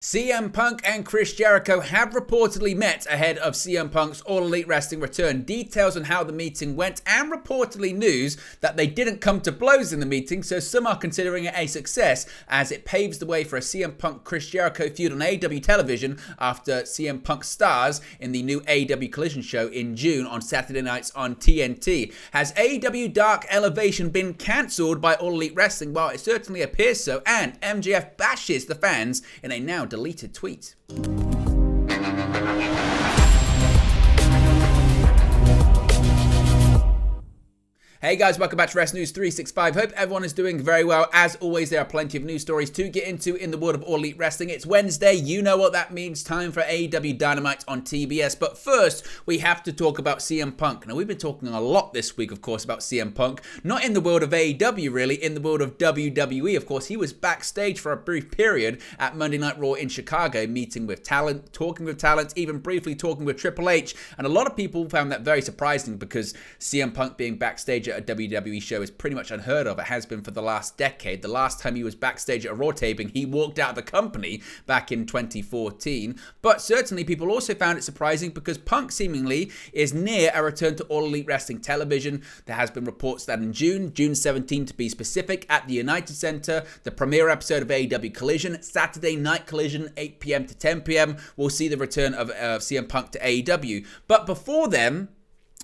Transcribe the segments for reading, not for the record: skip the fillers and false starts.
CM Punk and Chris Jericho have reportedly met ahead of CM Punk's All Elite Wrestling return. Details on how the meeting went and reportedly news that they didn't come to blows in the meeting, so some are considering it a success as it paves the way for a CM Punk-Chris Jericho feud on AEW television after CM Punk stars in the new AEW Collision show in June on Saturday nights on TNT. Has AEW Dark Elevation been cancelled by All Elite Wrestling? Well, it certainly appears so, and MGF bashes the fans in a now deleted tweet. Hey guys, welcome back to Wrestling News 365. Hope everyone is doing very well. As always, there are plenty of news stories to get into in the world of All Elite Wrestling. It's Wednesday, you know what that means. Time for AEW Dynamite on TBS. But first, we have to talk about CM Punk. Now, we've been talking a lot this week, of course, about CM Punk. Not in the world of AEW, really. In the world of WWE, of course. He was backstage for a brief period at Monday Night Raw in Chicago, meeting with talent, talking with talent, even briefly talking with Triple H. And a lot of people found that very surprising because CM Punk being backstage at a WWE show is pretty much unheard of. It has been for the last decade. The last time he was backstage at a Raw taping, he walked out of the company back in 2014. But certainly people also found it surprising because Punk seemingly is near a return to All Elite Wrestling television. There has been reports that in June 17 to be specific, at the United Center, the premiere episode of AEW Collision, Saturday Night Collision, 8 p.m. to 10 p.m. We'll see the return of CM Punk to AEW. But before then,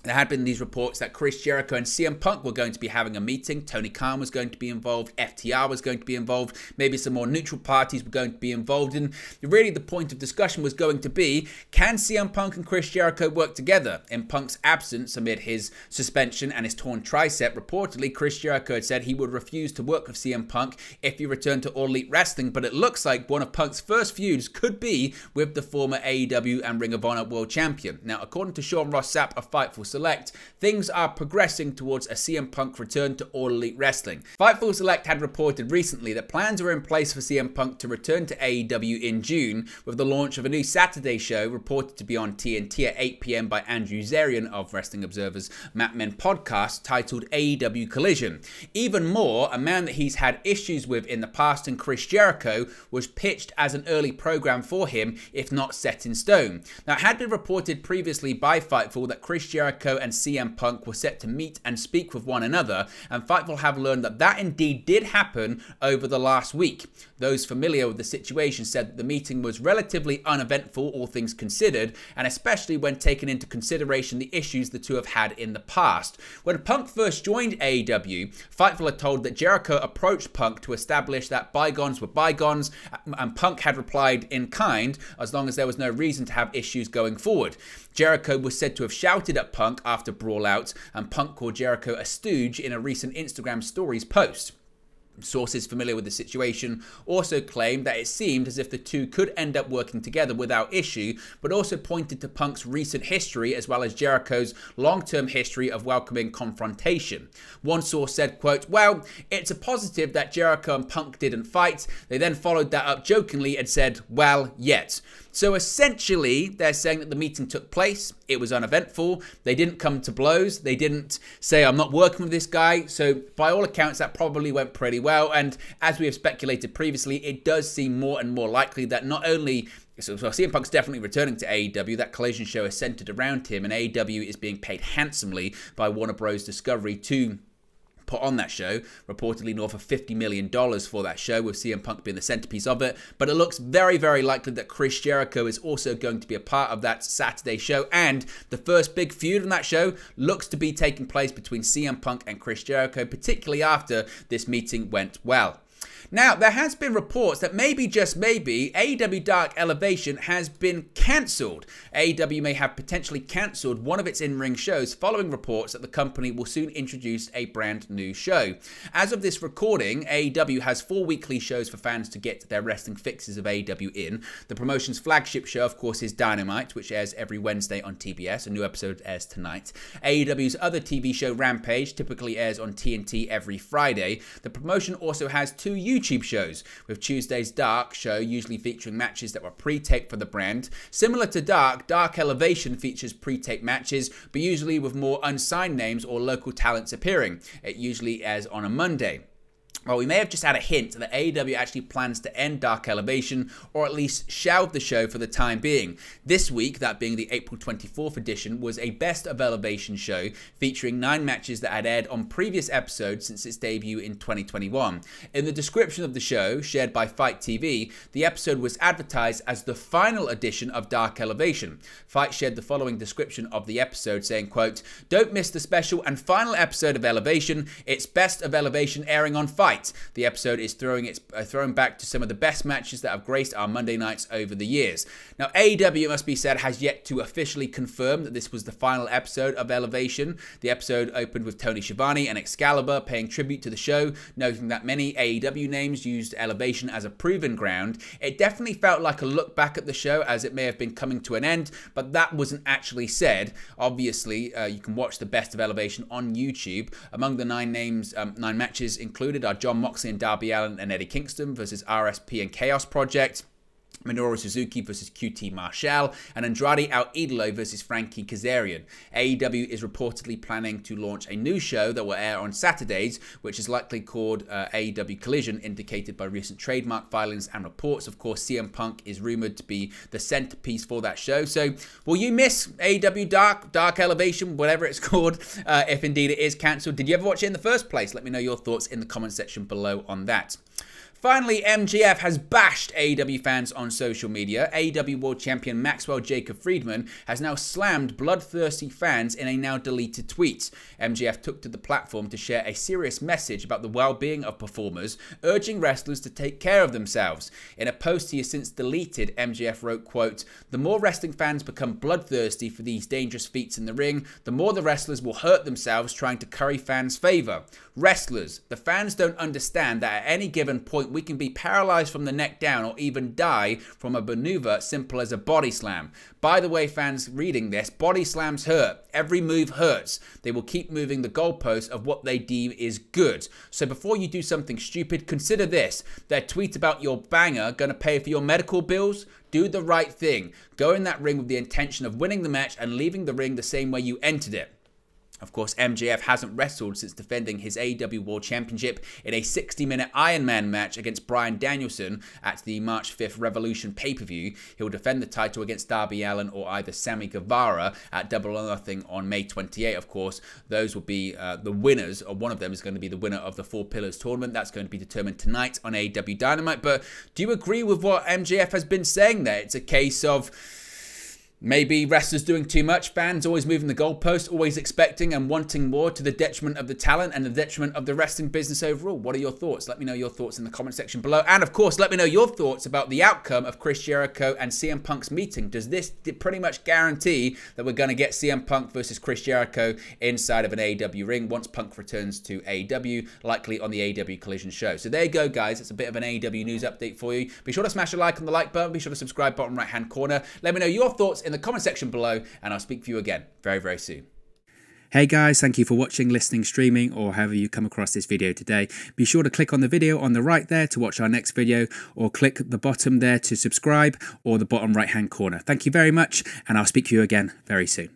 there had been these reports that Chris Jericho and CM Punk were going to be having a meeting. Tony Khan was going to be involved. FTR was going to be involved. Maybe some more neutral parties were going to be involved. And really the point of discussion was going to be, can CM Punk and Chris Jericho work together? In Punk's absence amid his suspension and his torn tricep, reportedly Chris Jericho had said he would refuse to work with CM Punk if he returned to All Elite Wrestling. But it looks like one of Punk's first feuds could be with the former AEW and Ring of Honor World Champion. Now, according to Sean Ross Sapp of Fightful Select, things are progressing towards a CM Punk return to All Elite Wrestling. Fightful Select had reported recently that plans are in place for CM Punk to return to AEW in June, with the launch of a new Saturday show reported to be on TNT at 8 p.m. by Andrew Zarian of Wrestling Observer's Mat Men podcast, titled AEW Collision. Even more, a man that he's had issues with in the past, and Chris Jericho, was pitched as an early program for him, if not set in stone. Now, it had been reported previously by Fightful that Chris Jericho and CM Punk were set to meet and speak with one another, and Fightful have learned that that indeed did happen over the last week. Those familiar with the situation said that the meeting was relatively uneventful, all things considered, and especially when taking into consideration the issues the two have had in the past. When Punk first joined AEW, Fightful had told that Jericho approached Punk to establish that bygones were bygones, and Punk had replied in kind, as long as there was no reason to have issues going forward. Jericho was said to have shouted at Punk after Brawlout, and Punk called Jericho a stooge in a recent Instagram stories post. Sources familiar with the situation also claimed that it seemed as if the two could end up working together without issue, but also pointed to Punk's recent history as well as Jericho's long-term history of welcoming confrontation. One source said, quote, "Well, it's a positive that Jericho and Punk didn't fight." They then followed that up jokingly and said, "Well, yet." So essentially, they're saying that the meeting took place, it was uneventful, they didn't come to blows, they didn't say, "I'm not working with this guy." So by all accounts, that probably went pretty well. And as we have speculated previously, it does seem more and more likely that not only So CM Punk's definitely returning to AEW. That Collision show is centered around him, and AEW is being paid handsomely by Warner Bros. Discovery to put on that show, reportedly north of $50 million for that show, with CM Punk being the centerpiece of it. But it looks very, very likely that Chris Jericho is also going to be a part of that Saturday show, and the first big feud on that show looks to be taking place between CM Punk and Chris Jericho, particularly after this meeting went well. Now, there has been reports that maybe, just maybe, AEW Dark Elevation has been cancelled. AEW may have potentially cancelled one of its in-ring shows following reports that the company will soon introduce a brand new show. As of this recording, AEW has 4 weekly shows for fans to get their wrestling fixes of AEW in. The promotion's flagship show, of course, is Dynamite, which airs every Wednesday on TBS. A new episode airs tonight. AEW's other TV show, Rampage, typically airs on TNT every Friday. The promotion also has 2 YouTube shows, with Tuesday's Dark show usually featuring matches that were pre-taped for the brand. Similar to Dark, Dark Elevation features pre-taped matches, but usually with more unsigned names or local talents appearing. It usually airs on a Monday. Well, we may have just had a hint that AEW actually plans to end Dark Elevation, or at least shelve the show for the time being. This week, that being the April 24th edition, was a Best of Elevation show featuring 9 matches that had aired on previous episodes since its debut in 2021. In the description of the show, shared by Fight TV, the episode was advertised as the final edition of Dark Elevation. Fight shared the following description of the episode, saying, quote, "Don't miss the special and final episode of Elevation. It's Best of Elevation airing on Fight. The episode is throwing back to some of the best matches that have graced our Monday nights over the years." Now, AEW, it must be said, has yet to officially confirm that this was the final episode of Elevation. The episode opened with Tony Schiavone and Excalibur paying tribute to the show, noting that many AEW names used Elevation as a proving ground. It definitely felt like a look back at the show, as it may have been coming to an end, but that wasn't actually said. Obviously, you can watch the Best of Elevation on YouTube. Among the 9 matches included are John Moxley and Darby Allin and Eddie Kingston versus RSP and Chaos Project, Minoru Suzuki versus QT Marshall, and Andrade El Idolo versus Frankie Kazarian. AEW is reportedly planning to launch a new show that will air on Saturdays, which is likely called AEW Collision, indicated by recent trademark filings and reports. Of course, CM Punk is rumored to be the centerpiece for that show. So, will you miss AEW Dark Elevation, whatever it's called, if indeed it is cancelled? Did you ever watch it in the first place? Let me know your thoughts in the comment section below on that. Finally, MGF has bashed AEW fans on social media. AEW World Champion Maxwell Jacob Friedman has now slammed bloodthirsty fans in a now deleted tweet. MGF took to the platform to share a serious message about the well-being of performers, urging wrestlers to take care of themselves. In a post he has since deleted, MGF wrote, quote, "The more wrestling fans become bloodthirsty for these dangerous feats in the ring, the more the wrestlers will hurt themselves trying to curry fans' favor. Wrestlers, the fans don't understand that at any given point we can be paralyzed from the neck down or even die from a maneuver simple as a body slam. By the way, fans reading this, body slams hurt. Every move hurts. They will keep moving the goalposts of what they deem is good. So before you do something stupid, consider this. Their tweet about your banger gonna pay for your medical bills? Do the right thing. Go in that ring with the intention of winning the match and leaving the ring the same way you entered it." Of course, MJF hasn't wrestled since defending his AEW World Championship in a 60-minute Iron Man match against Bryan Danielson at the March 5th Revolution pay-per-view. He'll defend the title against Darby Allin or either Sammy Guevara at Double or Nothing on May 28. Of course, those will be the winners, or one of them is going to be the winner of the Four Pillars tournament. That's going to be determined tonight on AEW Dynamite. But do you agree with what MJF has been saying there? It's a case of maybe wrestlers doing too much, fans always moving the goalpost, always expecting and wanting more, to the detriment of the talent and the detriment of the wrestling business overall. What are your thoughts? Let me know your thoughts in the comment section below. And of course, let me know your thoughts about the outcome of Chris Jericho and CM Punk's meeting. Does this pretty much guarantee that we're going to get CM Punk versus Chris Jericho inside of an AEW ring once Punk returns to AEW, likely on the AEW Collision show? So there you go, guys. It's a bit of an AEW news update for you. Be sure to smash a like on the like button. Be sure to subscribe bottom right-hand corner. Let me know your thoughts in the comment section below, and I'll speak to you again very, very soon. Hey guys, thank you for watching, listening, streaming, or however you come across this video today. Be sure to click on the video on the right there to watch our next video, or click the bottom there to subscribe, or the bottom right hand corner. Thank you very much, and I'll speak to you again very soon.